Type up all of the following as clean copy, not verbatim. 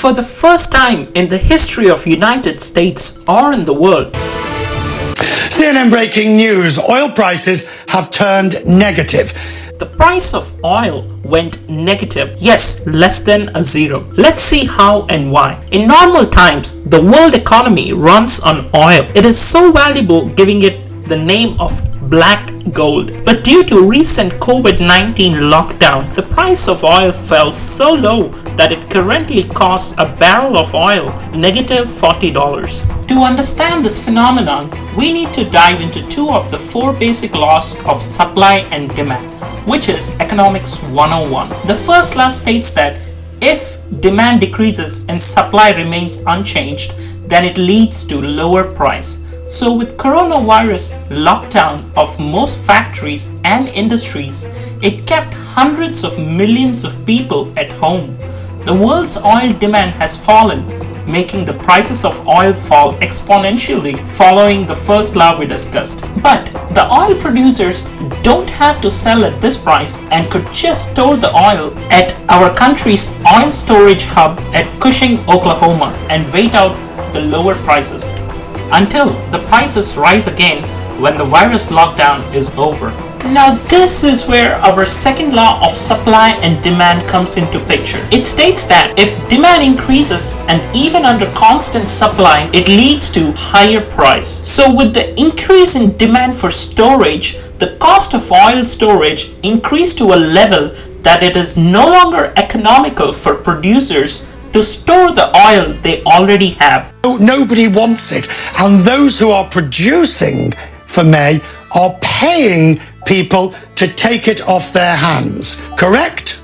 For the first time in the history of United States or in the world. CNN breaking news. Oil prices have turned negative. The price of oil went negative. Yes, less than a zero. Let's see how and why. In normal times, the world economy runs on oil. It is so valuable, giving it the name of black gold. But due to recent COVID-19 lockdown, the price of oil fell so low that it currently costs a barrel of oil negative $40. To understand this phenomenon, we need to dive into two of the four basic laws of supply and demand, which is Economics 101. The first law states that if demand decreases and supply remains unchanged, then it leads to lower price. So with coronavirus lockdown of most factories and industries, it kept hundreds of millions of people at home. The world's oil demand has fallen, making the prices of oil fall exponentially following the first law we discussed. But the oil producers don't have to sell at this price and could just store the oil at our country's oil storage hub at Cushing, Oklahoma and wait out the lower prices until the prices rise again when the virus lockdown is over. Now this is where our second law of supply and demand comes into picture. It states that if demand increases and even under constant supply, it leads to higher price. So with the increase in demand for storage, the cost of oil storage increased to a level that it is no longer economical for producers to store the oil they already have. Nobody wants it, and those who are producing for May are paying people to take it off their hands, correct?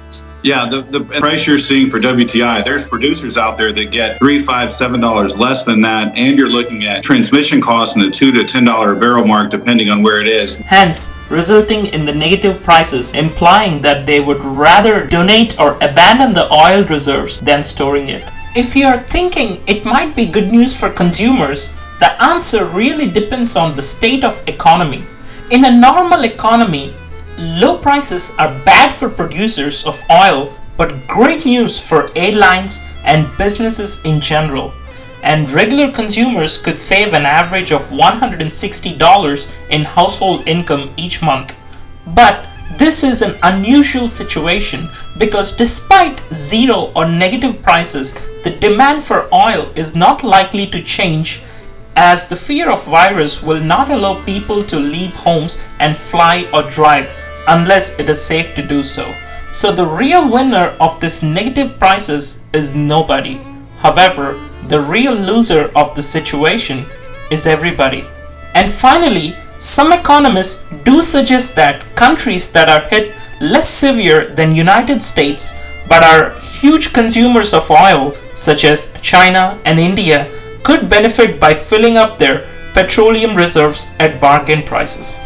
Yeah, the price you're seeing for WTI, there's producers out there that get $3, $5, $7 less than that, and you're looking at transmission costs in the $2 to $10 a barrel mark, depending on where it is. Hence, resulting in the negative prices, implying that they would rather donate or abandon the oil reserves than storing it. If you're thinking it might be good news for consumers, the answer really depends on the state of economy. In a normal economy, low prices are bad for producers of oil, but great news for airlines and businesses in general. And regular consumers could save an average of $160 in household income each month. But this is an unusual situation because despite zero or negative prices, the demand for oil is not likely to change, as the fear of virus will not allow people to leave homes and fly or drive unless it is safe to do so. So the real winner of this negative prices is nobody. However, the real loser of the situation is everybody. And finally, some economists do suggest that countries that are hit less severe than United States but are huge consumers of oil, such as China and India, could benefit by filling up their petroleum reserves at bargain prices.